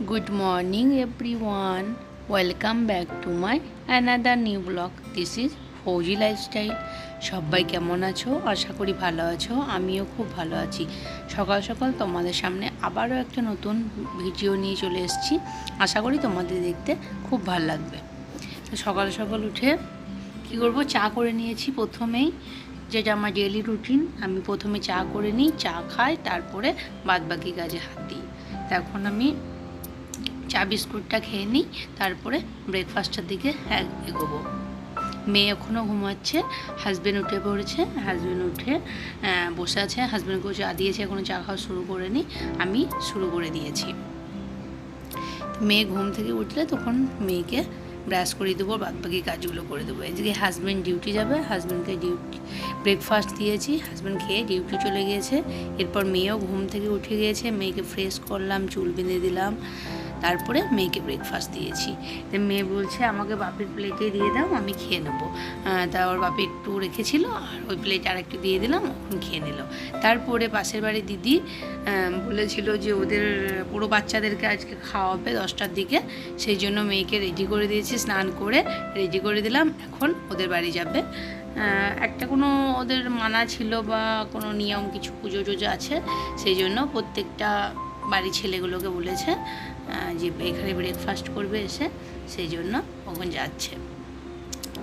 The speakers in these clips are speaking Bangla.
Good morning everyone. Welcome back to my another new vlog. This is Fauji lifestyle. সবাই কেমন আছো? আশা করি ভালো আছো। আমিও খুব ভালো আছি। সকাল সকাল তোমাদের সামনে আবারও একটা নতুন ভিডিও নিয়ে চলে এসেছি। আশা করি তোমাদের দেখতে খুব ভালো লাগবে। তো সকাল সকাল উঠে কী করবো, চা করে নিয়েছি প্রথমেই, যেটা আমার ডেইলি রুটিন। আমি প্রথমে চা করে নিই, চা খাই, তারপরে বাদবাকি কাজে হাত দিই। এখন আমি চা বিস্কুটটা খেয়ে নিই, তারপরে ব্রেকফাস্টের দিকে এগোবো। মেয়ে এখনও ঘুমাচ্ছে, হাজব্যান্ড উঠে পড়েছে। হাজব্যান্ড উঠে বসে আছে, হাজব্যান্ডকেও চা দিয়েছে, এখনও চা খাওয়া শুরু করেনি, আমি শুরু করে দিয়েছি। মেয়ে ঘুম থেকে উঠলে তখন মেয়েকে ব্রাশ করে দেবো, বাদবাকি কাজগুলো করে দেবো। এদিকে হাজব্যান্ড ডিউটি যাবে, হাজব্যান্ডকে ব্রেকফাস্ট দিয়েছি, হাজব্যান্ড খেয়ে ডিউটি চলে গিয়েছে। এরপর মেয়েও ঘুম থেকে উঠে গিয়েছে, মেয়েকে ফ্রেশ করলাম, চুল বেঁধে দিলাম, তারপরে মেয়েকে ব্রেকফাস্ট দিয়েছি। মেয়ে বলছে আমাকে বাপির প্লেটে দিয়ে দাও, আমি খেয়ে নেবো। তা ওর বাপি একটু রেখেছিল, আর ওই প্লেট আর একটু দিয়ে দিলাম, ওখানে খেয়ে নিল। তারপরে পাশের বাড়ি দিদি বলেছিল যে ওদের পুরো বাচ্চাদেরকে আজকে খাওয়াবে 10টার দিকে, সেই জন্য মেয়েকে রেডি করে দিয়েছি, স্নান করে রেডি করে দিলাম। এখন ওদের বাড়ি যাবে। একটা কোনো ওদের মানা ছিল বা কোনো নিয়ম, কিছু পুজো টুজো আছে, সেই জন্য প্রত্যেকটা বাড়ির ছেলেগুলোকে বলেছে যে এখানে ব্রেকফাস্ট করবে এসে, সেই জন্য ওখানে যাচ্ছে।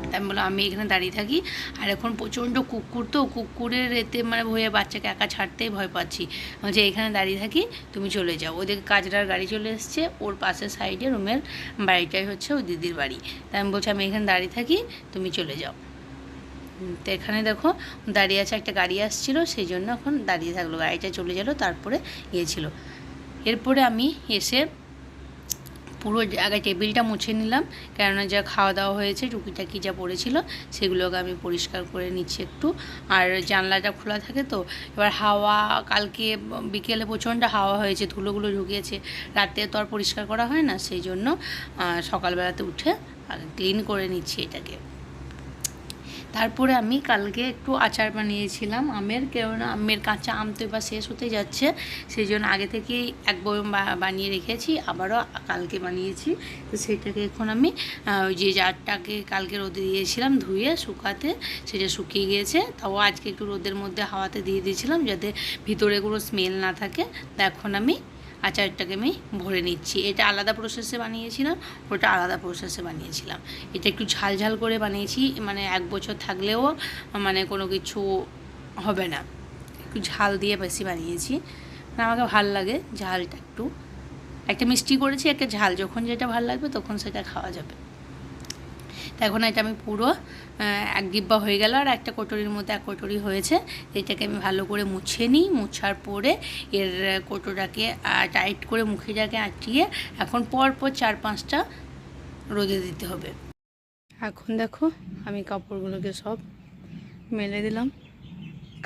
তাই বললাম আমি এখানে দাঁড়িয়ে থাকি। আর এখন প্রচণ্ড কুকুর, তো কুকুরের এতে মানে ভয়ে বাচ্চাকে একা ছাড়তেই ভয় পাচ্ছি। যে এখানে দাঁড়িয়ে থাকি, তুমি চলে যাও। ওদের কাজরার গাড়ি চলে এসছে, ওর পাশের সাইডে রুমের বাড়িটাই হচ্ছে ওই দিদির বাড়ি। তাই আমি বলছি আমি এখানে দাঁড়িয়ে থাকি, তুমি চলে যাও। তো এখানে দেখো দাঁড়িয়ে আছে, একটা গাড়ি আসছিলো, সেই জন্য এখন দাঁড়িয়ে থাকলো, গাড়িটা চলে গেলো, তারপরে গিয়েছিল। এরপরে আমি এসে পুরো আগে টেবিলটা মুছে নিলাম, কেননা যা খাওয়া দাওয়া হয়েছে, টুকিটাকি যা পড়েছিল সেগুলোকে আমি পরিষ্কার করে নিচ্ছি একটু। আর জানলাটা খোলা থাকে, তো এবার হাওয়া, কালকে বিকেলে প্রচণ্ড হাওয়া হয়েছে, ধুলোগুলো ঢুকিয়েছে, রাতে তো আর পরিষ্কার করা হয় না, সেই জন্য সকালবেলাতে উঠে ক্লিন করে নিচ্ছি এটাকে। তারপরে আমি কালকে একটু আচার বানিয়েছিলাম আমের, কেননা আমের কাঁচা আম তো এবার শেষ হতে যাচ্ছে, সেই জন্য আগে থেকেই এক বয়ম বানিয়ে রেখেছি, আবারও কালকে বানিয়েছি। তো সেটাকে এখন আমি ওই যে জারটাকে কালকে রোদে দিয়েছিলাম ধুয়ে শুকাতে, সেটা শুকিয়ে গিয়েছে, তাও আজকে একটু রোদের মধ্যে হাওয়াতে দিয়ে দিয়েছিলাম যাতে ভিতরে কোনো স্মেল না থাকে। তা এখন আমি আচারটাকে আমি ভরে নিচ্ছি। এটা আলাদা প্রসেসে বানিয়েছিলাম, ওটা আলাদা প্রসেসে বানিয়েছিলাম। এটা একটু ঝাল ঝাল করে বানিয়েছি, মানে 1 বছর থাকলেও মানে কোনো কিছু হবে না, একটু ঝাল দিয়ে বেশি বানিয়েছি, আমাকে ভাল লাগে ঝালটা একটু। একটা মিষ্টি করেছি, একটা ঝাল, যখন যেটা ভাল লাগবে তখন সেটা খাওয়া যাবে। তো এখন এটা আমি পুরো 1 ডিব্বা হয়ে গেল, আর একটা কটোরির মধ্যে 1 কটোরি হয়েছে। এটাকে আমি ভালো করে মুছে নিই, মুছার পরে এর কৌটোটাকে টাইট করে মুখিটাকে আটকিয়ে এখন পরপর 4-5টা রোদে দিতে হবে। এখন দেখো আমি কাপড়গুলোকে সব মেলে দিলাম,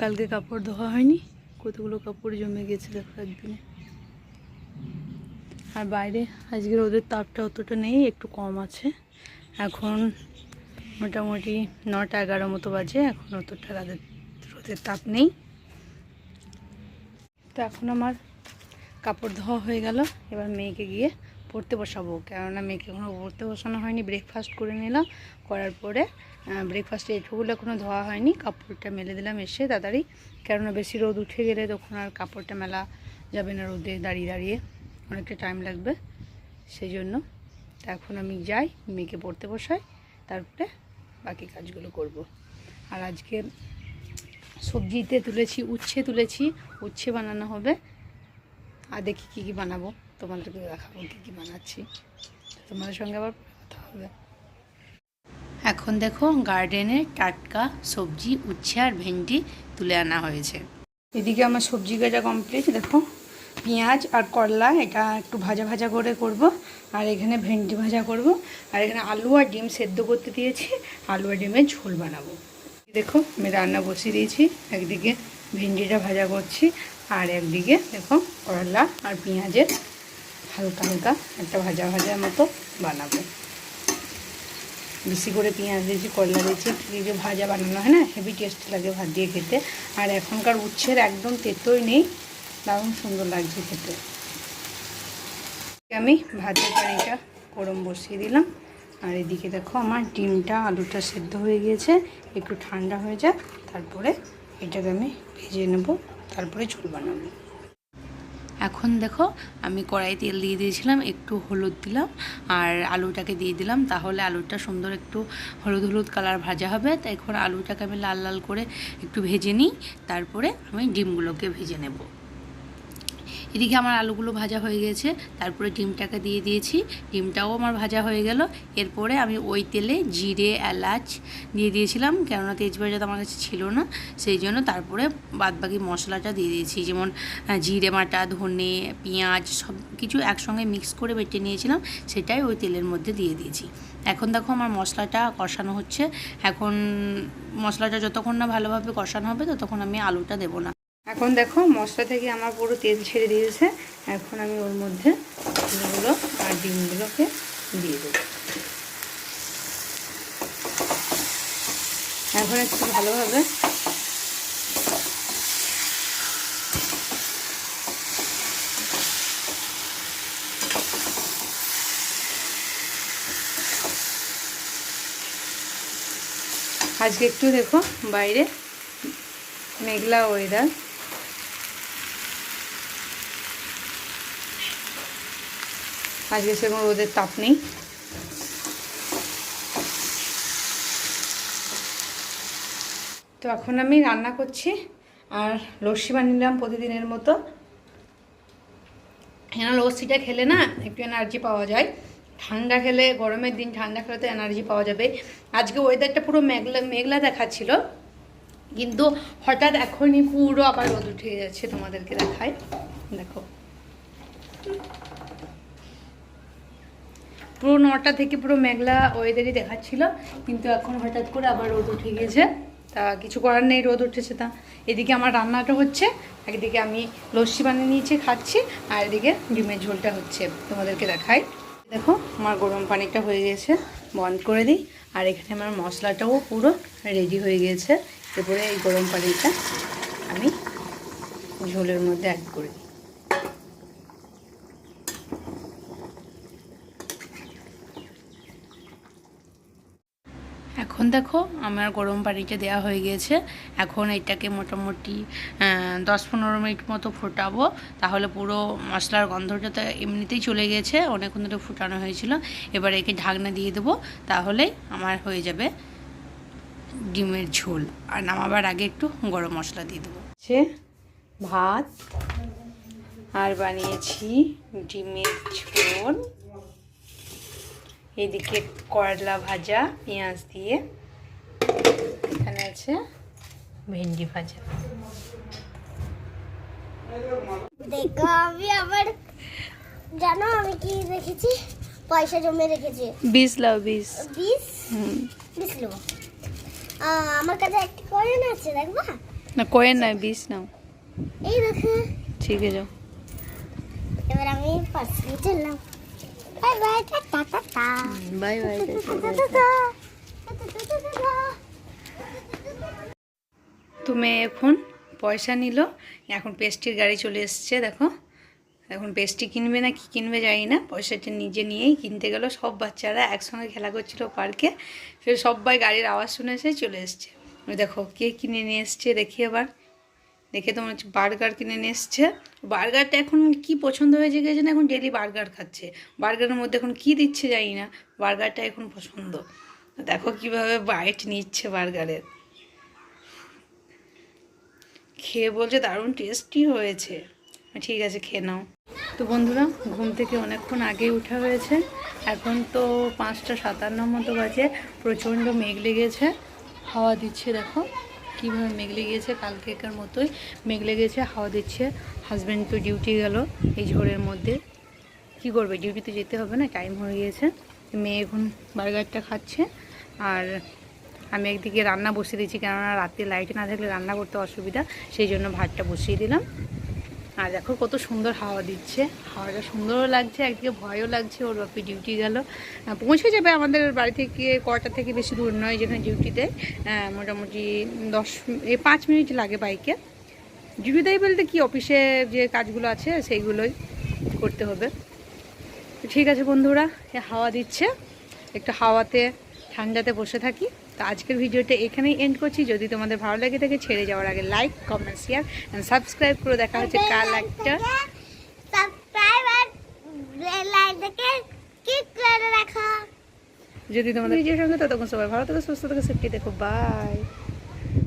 কালকে কাপড় ধোয়া হয়নি, কতগুলো কাপড় জমে গেছে দেখো একদিনে। আর বাইরে আজকে রোদের তাপটা অতটা নেই, একটু কম আছে। এখন মোটামুটি 9টা-11 মতো বাজে, এখন অতটা রোদের তাপ নেই। তো এখন আমার কাপড় ধোয়া হয়ে গেল, এবার মেয়েকে গিয়ে পড়তে বসাবো, কেননা মেয়েকে এখনও পড়তে বসানো হয়নি। ব্রেকফাস্ট করে নিলাম, করার পরে ব্রেকফাস্টে এটুকুলো এখনও ধোয়া হয়নি, কাপড়টা মেলে দিলাম এসে তাড়াতাড়ি, কেননা বেশি রোদ উঠে গেলে তখন আর কাপড়টা মেলা যাবে না, রোদে দাঁড়িয়ে দাঁড়িয়ে অনেকটা টাইম লাগবে, সেই জন্য। তা এখন আমি যাই, মেয়েকে পড়তে বসাই, তারপরে বাকি কাজগুলো করব। আর আজকে সবজিতে তুলেছি উচ্ছে বানানো হবে, আর দেখি কী কী বানাবো, তোমাদেরকে দেখাবো কী কী বানাচ্ছি, তোমাদের সঙ্গে আবার কথা হবে। এখন দেখো গার্ডেনে টাটকা সবজি উচ্ছে আর ভেন্ডি তুলে আনা হয়েছে। এদিকে আমার সবজি কাটা কমপ্লিট, দেখো পেঁয়াজ আর করলা এটা একটু ভাজা ভাজা করে করব, আর এখানে ভেন্ডি ভাজা করব, আর এখানে আলু আর ডিম সেদ্ধ করতে দিয়েছি, আলু আর ডিমের ঝোল বানাবো। দেখো আমি রান্না বসিয়ে দিয়েছি, একদিকে ভেন্ডিটা ভাজা করছি, আর একদিকে দেখো করলা আর পেঁয়াজের হালকা হালকা একটা ভাজা ভাজা মতো বানাবো। বেশি করে পেঁয়াজ দিয়েছি, করলা দিয়েছি, এই যে ভাজা বানানো হয় না, হেভি টেস্ট লাগে ভাত দিয়ে খেতে। আর এখনকার উচ্ছের একদম তেতোই নেই, দারুণ সুন্দর লাগছে খেতে। আমি ভাতের পানিটা গরম বসিয়ে দিলাম। আর এদিকে দেখো আমার ডিমটা আলুটা সেদ্ধ হয়ে গিয়েছে, একটু ঠান্ডা হয়ে যাক, তারপরে এটাকে আমি ভেজে নেব, তারপরে ঝোল বানাবো। এখন দেখো আমি কড়াই তেল দিয়ে দিয়েছিলাম, একটু হলুদ দিলাম আর আলুটাকে দিয়ে দিলাম, তাহলে আলুটা সুন্দর একটু হলুদ হলুদ কালার ভাজা হবে। তাই এখন আলুটাকে আমি লাল লাল করে একটু ভেজে নিই, তারপরে আমি ডিমগুলোকে ভেজে নেব। এদিকে আমার আলুগুলো ভাজা হয়ে গেছে, তারপরে ডিমটাকে দিয়ে দিয়েছি, ডিমটাও আমার ভাজা হয়ে গেল। এরপরে আমি ওই তেলে জিরে এলাচ দিয়ে দিয়েছিলাম, কেননা তেজপাতা আমার কাছে ছিল না, সেই জন্য। তারপরে বাদবাকি মশলাটা দিয়ে দিয়েছি, যেমন জিরে বাটা, ধনে, পেঁয়াজ সব কিছু একসঙ্গে মিক্স করে বেটে নিয়েছিলাম, সেটাই ওই তেলের মধ্যে দিয়ে দিয়েছি। এখন দেখো আমার মশলাটা কষানো হচ্ছে। এখন মশলাটা যতক্ষণ না ভালোভাবে কষানো হবে ততক্ষণ আমি আলুটা দেবো না। এখন দেখো মশলা থেকে আমার পুরো তেল ছেড়ে দিয়েছে। এখন আমি ওর মধ্যে আলুগুলো আর ডিমগুলোকে দিয়ে দেবো। এখন একটু ভালোভাবে আজকে একটু দেখো বাইরে মেঘলা ওয়েদার, আজকে সেরকম রোদের তাপ নেই। তো এখন আমি রান্না করছি আর লস্যি বানিয়ে নিলাম প্রতিদিনের মতো। হ্যাঁ, লস্যিটা খেলে না একটু এনার্জি পাওয়া যায়, ঠান্ডা খেলে, গরমের দিন ঠান্ডা খেলে তো এনার্জি পাওয়া যাবে। আজকে ওয়েদারটা পুরো মেঘলা মেঘলা দেখাচ্ছিল, কিন্তু হঠাৎ এখনই পুরো আবার রোদ উঠে যাচ্ছে। তোমাদেরকে দেখায়, দেখো পুরো 9টা থেকে পুরো মেঘলা ওয়েদারই দেখাচ্ছিল, কিন্তু এখন হঠাৎ করে আবার রোদ উঠে গেছে। তা কিছু করার নেই, রোদ উঠেছে। তা এদিকে আমার রান্নাটা হচ্ছে, একদিকে আমি লস্যি বানিয়ে নিয়েছি খাচ্ছি, আর এদিকে ডিমের ঝোলটা হচ্ছে, তোমাদেরকে দেখাই। দেখো আমার গরম পানিটা হয়ে গেছে, বন্ধ করে দিই। আর এখানে আমার মশলাটাও পুরো রেডি হয়ে গেছে। এরপরে এই গরম পানিটা আমি ঝোলের মধ্যে অ্যাড করে দিই। এখন দেখো আমার গরম পানিটা দেওয়া হয়ে গেছে। এখন এটাকে মোটামুটি 10-15 মিনিট মতো ফোটাবো, তাহলে পুরো মশলার গন্ধটা তো এমনিতেই চলে গেছে, অনেকক্ষণ ধরে ফুটানো হয়েছিল। এবার একে ঢাকনা দিয়ে দেবো, তাহলেই আমার হয়ে যাবে ডিমের ঝোল। আর নামাবার আগে একটু গরম মশলা দিয়ে দেবো। ভাত আর বানিয়েছি ডিমের ঝোল, এদিকে করলা ভাজা পেঁয়াজ দিয়ে, এখানে আছে ভেন্ডি ভাজা। দেখো আমি আবার জানো আমি কি রেখেছি, পয়সা জমে রেখেছি। 20 লাও 20 নেবো। আমার কাছে একটা কয়েন আছে, দেখবা? না কয়েন না, 20 নাও। এই দেখো, ঠিক আছে যাও। এবার আমি পার্স নিয়ে চললাম। Bye bye, tata tata, bye bye. তুমি এখন পয়সা নিল, এখন পেস্ট্রির গাড়ি চলে এসছে। দেখো এখন পেস্ট্রি কিনবে না কি কিনবে জানি না, পয়সাটা নিজে নিয়েই কিনতে গেল। সব বাচ্চারা একসঙ্গে খেলা করছিল পার্কে, ফের সবাই গাড়ির আওয়াজ শুনেছে চলে এসছে। দেখো কে কিনে নিয়ে এসছে, দেখি আবার, দেখে তো মনে হচ্ছে বার্গার কিনে নিয়ে এসছে। বার্গারটা এখন কি পছন্দ হয়েছে গেছে না, এখন ডেলি বার্গার খাচ্ছে। বার্গারের মধ্যে এখন কি দিচ্ছে জানি না, বার্গারটা এখন পছন্দ। দেখো কিভাবে বাইট নিচ্ছে বার্গারের, খেয়ে বলছে দারুণ টেস্টি হয়েছে। ঠিক আছে খেয়ে নাও। তো বন্ধুরা ঘুম থেকে অনেকক্ষণ আগেই উঠা হয়েছে, এখন তো 5টা 57 মতো বাজে। প্রচণ্ড মেঘ লেগেছে, হাওয়া দিচ্ছে, দেখো কীভাবে মেঘ লেগেছে, কালকেকার মতোই মেঘ লেগেছে, হাওয়া দিচ্ছে। হাজব্যান্ড তো ডিউটি গেল এই ঝড়ের মধ্যে, কি করবে, ডিউটিতে যেতে হবে না, টাইম হয়ে গিয়েছে। মেয়ে এখন বার্গারটা খাচ্ছে, আর আমি একদিকে রান্না বসিয়ে দিয়েছি, কেননা রাতে লাইট না থাকলে রান্না করতে অসুবিধা, সেই জন্য ভাতটা বসিয়ে দিলাম। আর দেখো কত সুন্দর হাওয়া দিচ্ছে, হাওয়াটা সুন্দরও লাগছে, একদিকে ভয়ও লাগছে। ওর বাপি ডিউটি গেল, পৌঁছে যাবে আমাদের বাড়ি থেকে, কটা থেকে বেশি দূর নয় যেখানে ডিউটি দেয়, মোটামুটি 5 মিনিট লাগে বাইকে। ডিউটি দেয় বলতে কি, অফিসে যে কাজগুলো আছে সেইগুলোই করতে হবে। তো ঠিক আছে বন্ধুরা, এ হাওয়া দিচ্ছে, একটু হাওয়াতে ঠান্ডাতে বসে থাকি। তো আজকের ভিডিওটা এখানেই এন্ড করছি। যদি তোমাদের ভালো লাগে থাকে ছেড়ে যাওয়ার আগে like, comment, share and subscribe করে দেখা হচ্ছে কাল একটা। সাবস্ক্রাইব আর বেল আইকনকে ক্লিক করে রাখো। যদি তোমাদের ভিডিও সঙ্গে ততক্ষণ সবাই ভালো থেকো, সুস্থ থেকো, সেফটি দেখো, বাই।